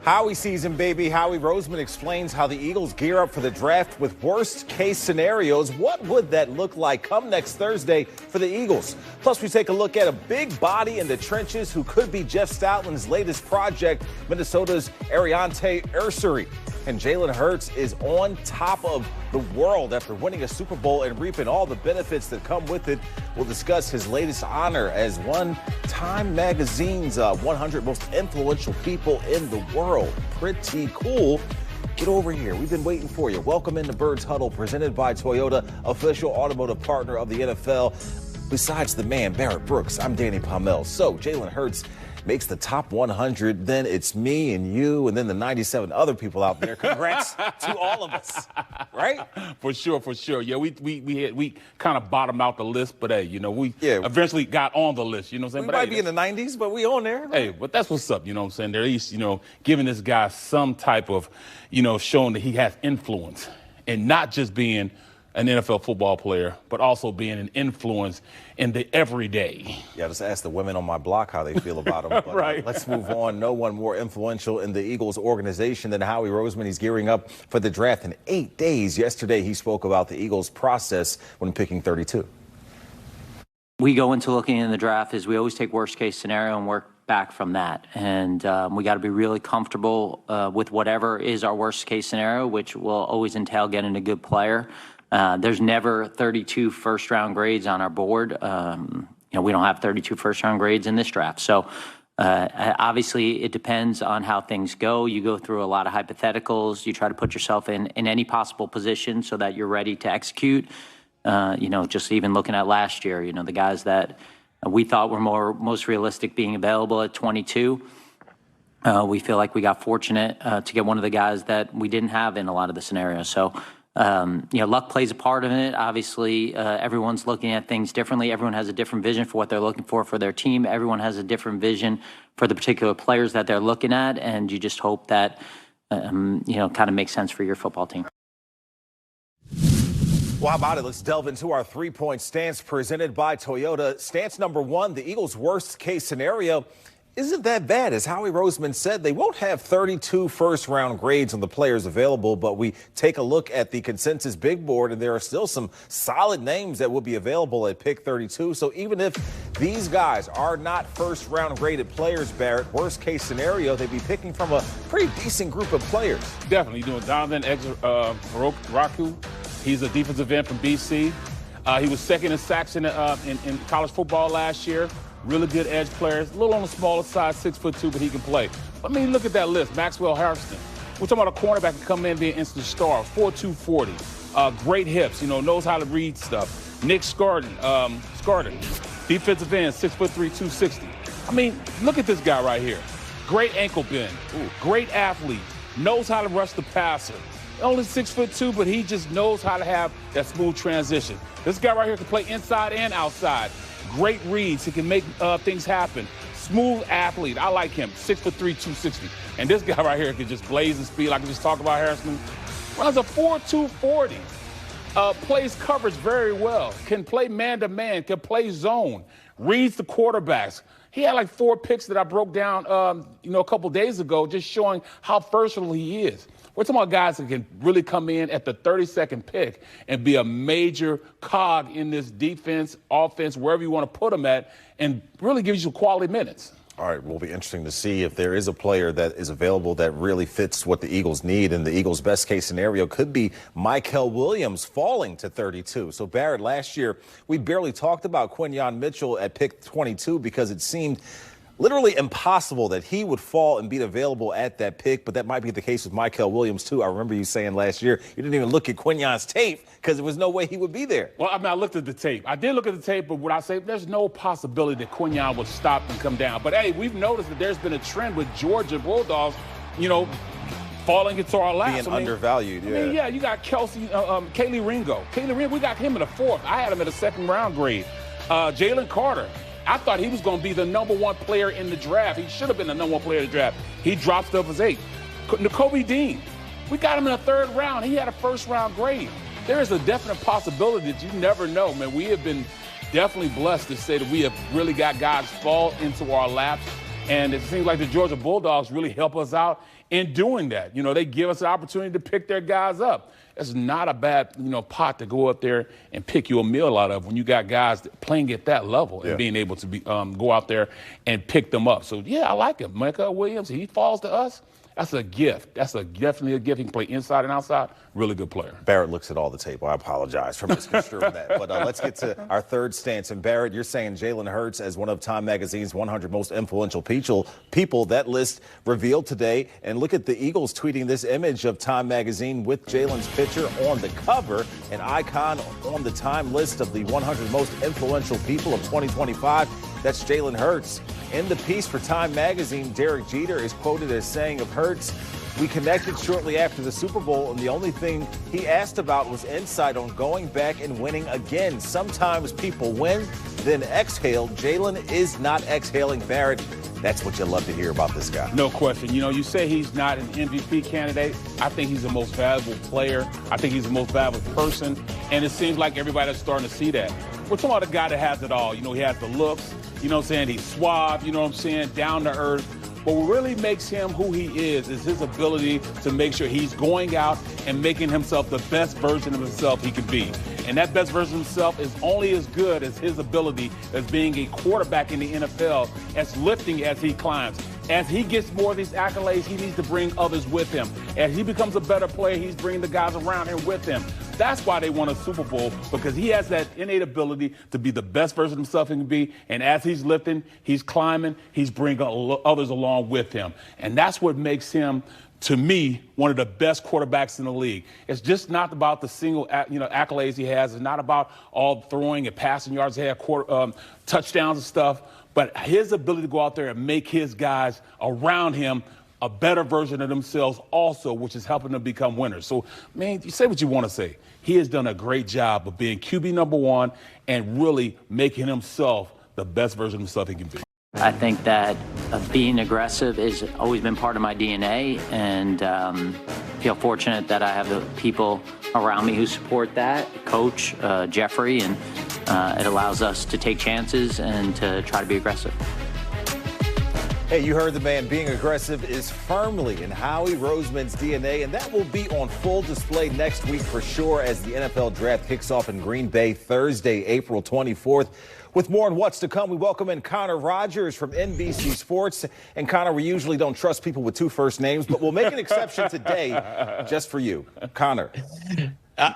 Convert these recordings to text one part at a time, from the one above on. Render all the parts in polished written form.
Howie season, baby. Howie Roseman explains how the Eagles gear up for the draft with worst-case scenarios. What would that look like come next Thursday for the Eagles? Plus, we take a look at a big body in the trenches who could be Jeff Stoutland's latest project, Minnesota's Aireontae Ersery. And Jalen Hurts is on top of the world after winning a Super Bowl and reaping all the benefits that come with it. We'll discuss his latest honor as one Time Magazine's 100 most influential people in the world. Pretty cool. Get over here. We've been waiting for you. Welcome into Birds Huddle, presented by Toyota, official automotive partner of the NFL. Besides the man, Barrett Brooks, I'm Danny Palmel. So, Jalen Hurts makes the top 100, then it's me and you and then the 97 other people out there. Congrats to all of us, right? For sure. Yeah, we kind of bottomed out the list, but hey, we eventually got on the list, you know what I'm saying? We might be in the 90s, but we on there. Hey, but that's what's up, you know what I'm saying? They're at least, giving this guy some type of, showing that he has influence and not just being an NFL football player, but also being an influence in the everyday. Yeah, just ask the women on my block how they feel about him. But, right. Let's move on. No one more influential in the Eagles organization than Howie Roseman. He's gearing up for the draft in 8 days. Yesterday, he spoke about the Eagles' process when picking 32. We go into looking in the draft is we always take worst case scenario and work back from that. And we got to be really comfortable with whatever is our worst case scenario, which will always entail getting a good player. There's never 32 first-round grades on our board. We don't have 32 first-round grades in this draft. So, obviously, it depends on how things go. You go through a lot of hypotheticals. You try to put yourself in any possible position so that you're ready to execute. Just even looking at last year, the guys that we thought were most realistic being available at 22, we feel like we got fortunate to get one of the guys that we didn't have in a lot of the scenarios. So, luck plays a part in it. Obviously, everyone's looking at things differently. Everyone has a different vision for what they're looking for their team. Everyone has a different vision for the particular players that they're looking at, and you just hope that, kind of makes sense for your football team. Well, how about it? Let's delve into our three-point stance presented by Toyota. Stance number one, the Eagles' worst-case scenario isn't that bad. As Howie Roseman said, they won't have 32 first-round grades on the players available, but we take a look at the consensus big board, and there are still some solid names that will be available at pick 32. So even if these guys are not first-round graded players, Barrett, worst-case scenario, they'd be picking from a pretty decent group of players. Definitely doing Donovan Raku. He's a defensive end from BC. He was second in sacks in college football last year. Really good edge players. A little on the smaller side, 6'2", but he can play. Look at that list. Maxwell Harrison. We're talking about a cornerback can come in and be an instant star. 4'2", 40. Great hips, knows how to read stuff. Nick Scarden, defensive end, 6'3", 260. Look at this guy right here. Great ankle bend. Great athlete. Knows how to rush the passer. Only 6'2", but he just knows how to have that smooth transition. This guy right here can play inside and outside. Great reads. He can make things happen. Smooth athlete. I like him. 6'3", 260. And this guy right here can just blaze and speed. Like we just talked about Harrison. Runs a 4'2", 40. Plays coverage very well. Can play man-to-man. Can play zone. Reads the quarterbacks. He had like 4 picks that I broke down, a couple days ago, just showing how versatile he is. We're talking about guys that can really come in at the 32nd pick and be a major cog in this defense, offense, wherever you want to put them at, and really gives you quality minutes. All right, will be interesting to see if there is a player that is available that really fits what the Eagles need. And the Eagles' best-case scenario could be Mykel Williams falling to 32. So, Barrett, last year we barely talked about Quinyon Mitchell at pick 22 because it seemed literally impossible that he would fall and be available at that pick, but that might be the case with Mykel Williams, too. I remember you saying last year you didn't even look at Quinyon's tape because there was no way he would be there. Well, I looked at the tape. I did look at the tape, but what I say, there's no possibility that Quinyon would stop and come down. But, hey, we've noticed that there's been a trend with Georgia Bulldogs, falling into our laps. Being undervalued, yeah. You got Kaylee Ringo. We got him in the 4th. I had him at a 2nd-round grade. Jalen Carter. I thought he was going to be the #1 player in the draft. He should have been the #1 player in the draft. He drops to his 8th. Nakobe Dean, we got him in the 3rd round. He had a 1st-round grade. There is a definite possibility that you never know, man. We have been definitely blessed to say that we have really got guys fall into our laps And it seems like the Georgia Bulldogs really help us out in doing that. They give us an opportunity to pick their guys up. It's not a bad, pot to go up there and pick you a meal out of when you got guys playing at that level and being able to go out there and pick them up. So, yeah, I like him. Micah Williams, he falls to us. That's a gift. That's definitely a gift. He can play inside and outside. Really good player. Barrett looks at all the tape. I apologize for misconstruing that. But let's get to our third stance. And Barrett, you're saying Jalen Hurts as one of Time Magazine's 100 most influential people. That list revealed today. And look at the Eagles tweeting this image of Time Magazine with Jalen's picture on the cover, an icon on the Time list of the 100 most influential people of 2025. That's Jalen Hurts. In the piece for Time Magazine, Derek Jeter is quoted as saying of Hurts, "We connected shortly after the Super Bowl, and the only thing he asked about was insight on going back and winning again. Sometimes people win, then exhale. Jalen is not exhaling." Barrett, that's what you love to hear about this guy. No question. You say he's not an MVP candidate. I think he's the most valuable player. I think he's the most valuable person. And it seems like everybody's starting to see that. We're talking about a guy that has it all. He has the looks. He's suave, down to earth. But what really makes him who he is his ability to make sure he's going out and making himself the best version of himself he can be. And that best version of himself is only as good as his ability as being a quarterback in the NFL, as lifting as he climbs. As he gets more of these accolades, he needs to bring others with him. As he becomes a better player, he's bringing the guys around him with him. That's why they won a Super Bowl, because he has that innate ability to be the best version of himself he can be. And as he's lifting, he's climbing, he's bringing others along with him. And that's what makes him, to me, one of the best quarterbacks in the league. It's just not about the single, accolades he has. It's not about all throwing and passing yards he had, touchdowns and stuff. But his ability to go out there and make his guys around him a better version of themselves also, which is helping them become winners. So, man, you say what you want to say. He has done a great job of being QB number one and really making himself the best version of himself he can be. I think that being aggressive has always been part of my DNA, and feel fortunate that I have the people around me who support that, Coach, Jeffrey, and it allows us to take chances and to try to be aggressive. Hey, you heard the man. Being aggressive is firmly in Howie Roseman's DNA, and that will be on full display next week for sure as the NFL Draft kicks off in Green Bay Thursday, April 24th. With more on what's to come, we welcome in Connor Rogers from NBC Sports. And Connor, we usually don't trust people with two first names, but we'll make an exception today just for you. Connor.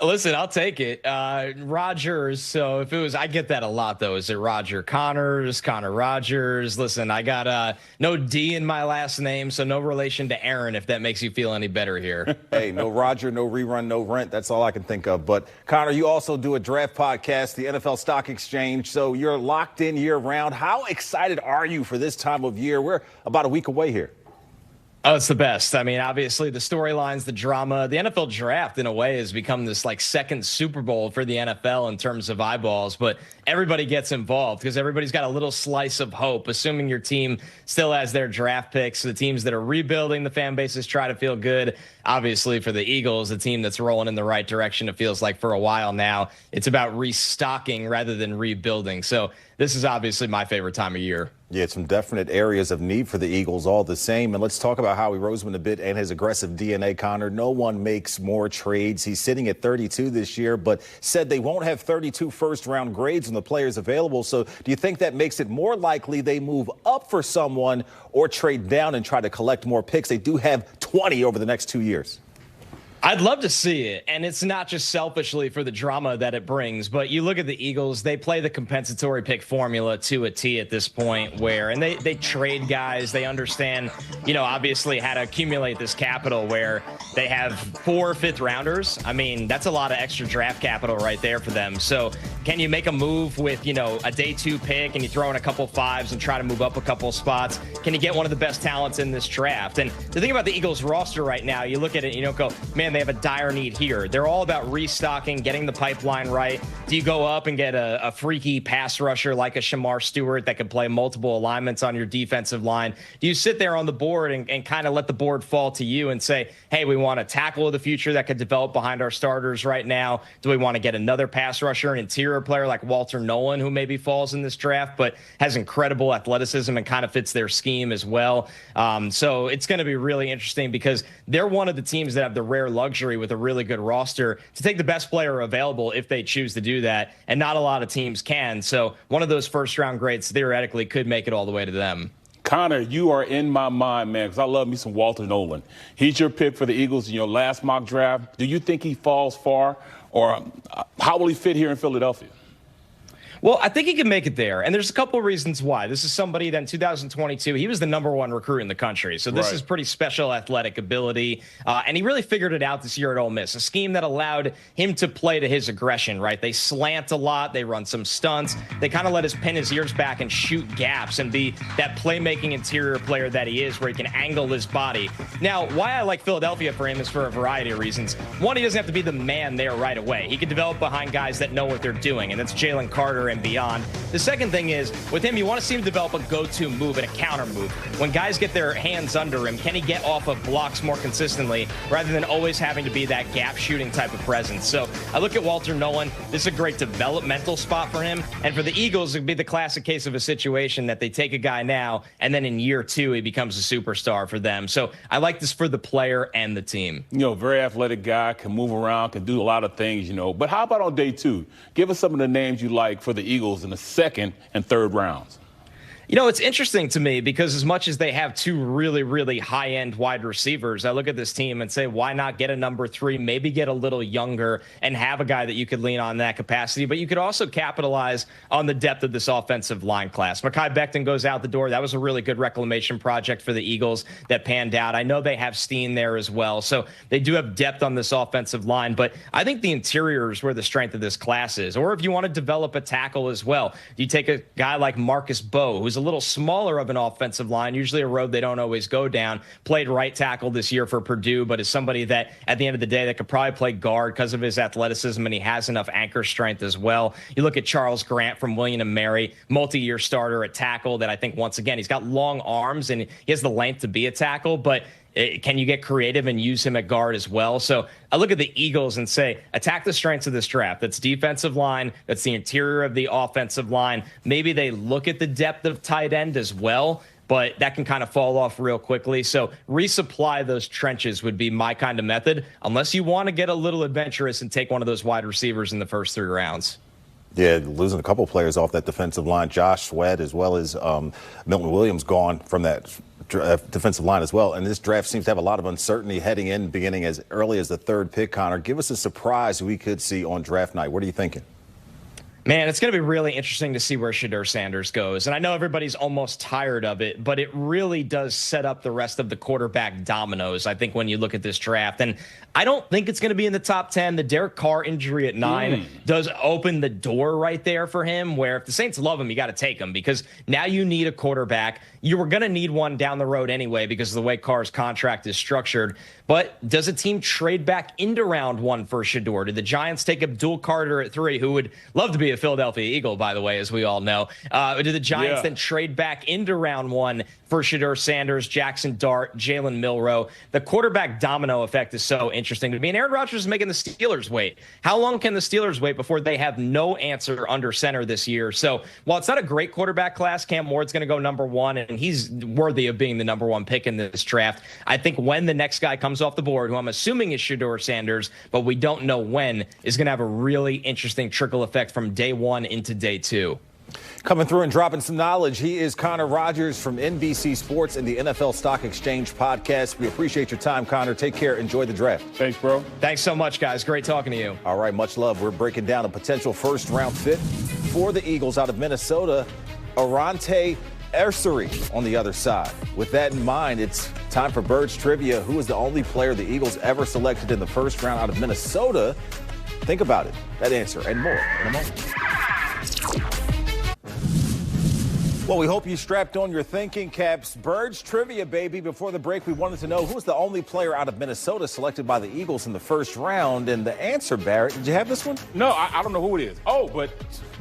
Listen, I'll take it. Rogers. So if it was, I get that a lot though. Is it Roger Connors, Connor Rogers? Listen, I got no D in my last name, so no relation to Aaron, if that makes you feel any better here. Hey, no Roger, no rerun, no rent. That's all I can think of. But Connor, you also do a draft podcast, the NFL Stock Exchange. So you're locked in year round. How excited are you for this time of year? We're about a week away here. Oh, it's the best. I mean, obviously the storylines, the drama, the NFL draft in a way has become this like second Super Bowl for the NFL in terms of eyeballs, but everybody gets involved because everybody's got a little slice of hope, assuming your team still has their draft picks. The teams that are rebuilding, the fan bases try to feel good. Obviously for the Eagles, the team that's rolling in the right direction, it feels like for a while now, it's about restocking rather than rebuilding. So this is obviously my favorite time of year. Yeah, some definite areas of need for the Eagles all the same. And let's talk about Howie Roseman a bit and his aggressive DNA, Connor. No one makes more trades. He's sitting at 32 this year, but said they won't have 32 first-round grades on the players available. So do you think that makes it more likely they move up for someone or trade down and try to collect more picks? They do have 20 over the next 2 years. I'd love to see it. And it's not just selfishly for the drama that it brings, but you look at the Eagles, they play the compensatory pick formula to a T at this point and they trade guys. They understand, obviously how to accumulate this capital where they have 4 fifth-rounders. I mean, that's a lot of extra draft capital right there for them. So can you make a move with, a day 2 pick and you throw in a couple 5s and try to move up a couple spots? Can you get one of the best talents in this draft? And the thing about the Eagles roster right now, you look at it and you don't go, man, they have a dire need here. They're all about restocking, getting the pipeline right. Do you go up and get a freaky pass rusher like a Shamar Stewart that can play multiple alignments on your defensive line? Do you sit there on the board and kind of let the board fall to you and say, hey, we want a tackle of the future that could develop behind our starters right now? Do we want to get another pass rusher, an interior player like Walter Nolan, who maybe falls in this draft, but has incredible athleticism and kind of fits their scheme as well? So it's going to be really interesting because they're one of the teams that have the rare luxury with a really good roster to take the best player available if they choose to do that. And not a lot of teams can. So one of those first round grades theoretically could make it all the way to them. Connor, you are in my mind, man, because I love me some Walter Nolan. He's your pick for the Eagles in your last mock draft. Do you think he falls far, or how will he fit here in Philadelphia? Well, I think he can make it there, and there's a couple of reasons why. This is somebody that in 2022, he was the #1 recruit in the country, so this is pretty special athletic ability, and he really figured it out this year at Ole Miss, a scheme that allowed him to play to his aggression, right? They slant a lot, they run some stunts, they kind of let us pin his ears back and shoot gaps and be that playmaking interior player that he is, where he can angle his body. Now, why I like Philadelphia for him is for a variety of reasons. One, he doesn't have to be the man there right away. He can develop behind guys that know what they're doing, and that's Jalen Carter and beyond. The second thing is, with him, you want to see him develop a go-to move and a counter move. When guys get their hands under him, can he get off of blocks more consistently rather than always having to be that gap shooting type of presence? So I look at Walter Nolan. This is a great developmental spot for him. And for the Eagles, it'd be the classic case of a situation that they take a guy now, and then in year 2, he becomes a superstar for them. So I like this for the player and the team. You know, very athletic guy, can move around, can do a lot of things, you know. But how about on day 2? Give us some of the names you like for the Eagles in the second and third rounds. You know, it's interesting to me because as much as they have 2 really, really high-end wide receivers, I look at this team and say, why not get a #3, maybe get a little younger and have a guy that you could lean on in that capacity, but you could also capitalize on the depth of this offensive line class. Mekhi Becton goes out the door. That was a really good reclamation project for the Eagles that panned out. I know they have Steen there as well, so they do have depth on this offensive line, but I think the interior is where the strength of this class is. Or if you want to develop a tackle as well, you take a guy like Marcus Bowe, who's a little smaller of an offensive line, usually a road they don't always go down, played right tackle this year for Purdue, but is somebody that at the end of the day that could probably play guard because of his athleticism, and he has enough anchor strength as well. You look at Charles Grant from William & Mary, multi-year starter at tackle that I think, once again, he's got long arms and he has the length to be a tackle, but can you get creative and use him at guard as well? So I look at the Eagles and say, attack the strengths of this draft. That's defensive line. That's the interior of the offensive line. Maybe they look at the depth of tight end as well, but that can kind of fall off real quickly. So resupply those trenches would be my kind of method, unless you want to get a little adventurous and take one of those wide receivers in the first 3 rounds. Yeah, losing a couple players off that defensive line, Josh Sweat as well as Milton Williams gone from that defensive line as well. And this draft seems to have a lot of uncertainty heading in, beginning as early as the 3rd pick. Connor, give us a surprise we could see on draft night. What are you thinking? Man, it's going to be really interesting to see where Shedeur Sanders goes. And I know everybody's almost tired of it, but it really does set up the rest of the quarterback dominoes, I think, when you look at this draft. And I don't think it's going to be in the top 10. The Derek Carr injury at 9 does open the door right there for him, where if the Saints love him, you got to take him, because now you need a quarterback. You were going to need one down the road anyway because of the way Carr's contract is structured. But does a team trade back into round 1 for Shedeur? Did the Giants take Abdul Carter at 3, who would love to be a Philadelphia Eagle, by the way, as we all know? Did the Giants then trade back into round 1 for Shedeur Sanders, Jackson Dart, Jalen Milroe? The quarterback domino effect is so interesting to me. And Aaron Rodgers is making the Steelers wait. How long can the Steelers wait before they have no answer under center this year? So while it's not a great quarterback class, Cam Ward's going to go #1, and he's worthy of being the #1 pick in this draft. I think when the next guy comes off the board, who I'm assuming is Shedeur Sanders, but we don't know when, is going to have a really interesting trickle effect from day 1 into day 2. Coming through and dropping some knowledge, he is Connor Rogers from NBC Sports and the NFL Stock Exchange podcast. We appreciate your time, Connor. Take care. Enjoy the draft. Thanks, bro. Thanks so much, guys. Great talking to you. All right, much love. We're breaking down a potential first-round fit for the Eagles out of Minnesota, Aireontae Ersery on the other side. With that in mind, it's time for Birds Trivia. Who is the only player the Eagles ever selected in the first round out of Minnesota? Think about it. That answer and more in a moment. Well, we hope you strapped on your thinking caps. Birds trivia, baby. Before the break, we wanted to know who's the only player out of Minnesota selected by the Eagles in the first round. And the answer, Barrett, did you have this one? No, I don't know who it is. Oh, but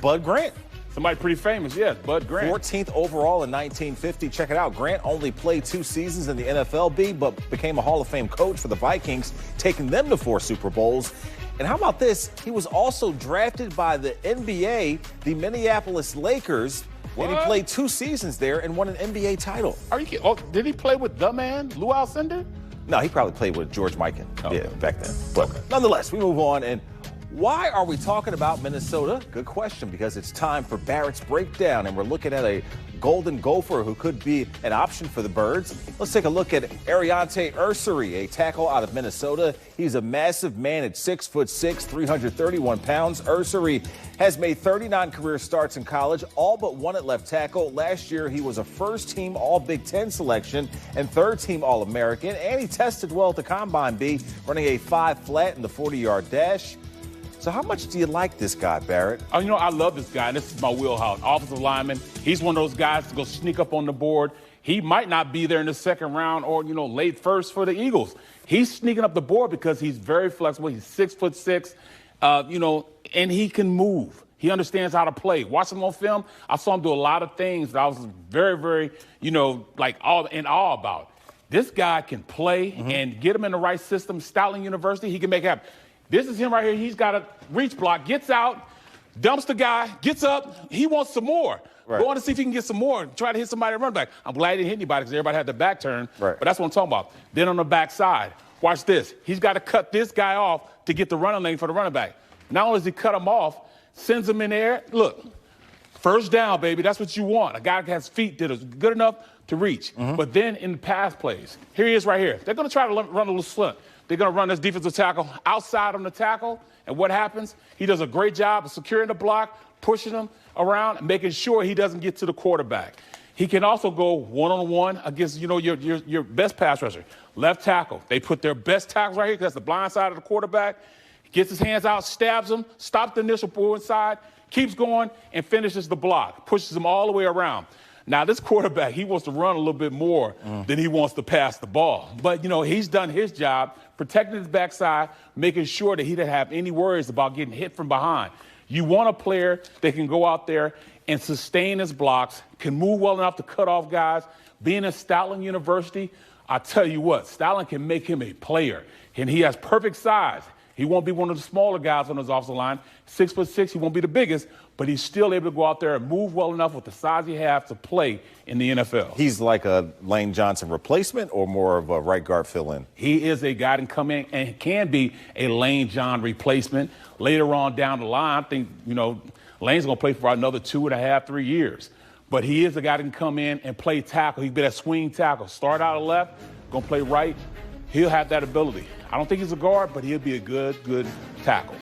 Bud Grant. somebody pretty famous, yes, Bud Grant. 14th overall in 1950. Check it out. Grant only played 2 seasons in the NFL, but became a Hall of Fame coach for the Vikings, taking them to 4 Super Bowls. And how about this? He was also drafted by the NBA, the Minneapolis Lakers. What? And he played 2 seasons there and won an NBA title. Are you kidding? Oh, did he play with the man, Lou Alcindor? No, he probably played with George Mikan. Okay. Yeah, back then. But nonetheless, we move on. And why are we talking about Minnesota? Good question, because it's time for Barrett's breakdown, and we're looking at a golden gopher who could be an option for the Birds. Let's take a look at Aireontae Ersery, a tackle out of Minnesota. He's a massive man at 6'6", 331 pounds. Ersery has made 39 career starts in college, all but 1 at left tackle. Last year, he was a first-team All-Big Ten selection and third-team All-American, and he tested well at the Combine B, running a 5 flat in the 40-yard dash. So how much do you like this guy, Barrett? Oh, I love this guy, and this is my wheelhouse. Offensive lineman. He's one of those guys to go sneak up on the board. He might not be there in the second round or, late first for the Eagles. He's sneaking up the board because he's very flexible. He's 6'6", and he can move. He understands how to play. Watch him on film. I saw him do a lot of things that I was very, very, all in awe about. This guy can play and get him in the right system. Stoutland University, he can make it happen. This is him right here. He's got a reach block, gets out, dumps the guy, gets up. He wants some more. Right. Go on to see if he can get some more. Try to hit somebody at run back. I'm glad he didn't hit anybody because everybody had their back turned. Right. But that's what I'm talking about. Then on the back side, watch this. He's got to cut this guy off to get the running lane for the running back. Not only does he cut him off, sends him in the air. Look, first down, baby. That's what you want. A guy that has feet that is good enough to reach. But then in the pass plays, here he is right here. They're going to try to run a little slant. They're going to run this defensive tackle outside on the tackle. And what happens? He does a great job of securing the block, pushing him around, and making sure he doesn't get to the quarterback. He can also go one-on-one against, your best pass rusher. Left tackle. They put their best tackles right here because that's the blind side of the quarterback. He gets his hands out, stabs him, stops the initial pull inside, keeps going, and finishes the block. Pushes him all the way around. Now, this quarterback, he wants to run a little bit more than he wants to pass the ball. But, he's done his job, protecting his backside, making sure that he didn't have any worries about getting hit from behind. You want a player that can go out there and sustain his blocks, can move well enough to cut off guys. Being at Stoutland University, I tell you what, Stoutland can make him a player. And he has perfect size. He won't be one of the smaller guys on his offensive line. 6'6", he won't be the biggest, but he's still able to go out there and move well enough with the size he has to play in the NFL. He's like a Lane Johnson replacement or more of a right guard fill-in? He is a guy that can come in and can be a Lane John replacement. Later on down the line, I think, Lane's going to play for another 2.5, 3 years. But he is a guy that can come in and play tackle. He'd be that swing tackle. Start out left, going to play right. He'll have that ability. I don't think he's a guard, but he'll be a good tackle.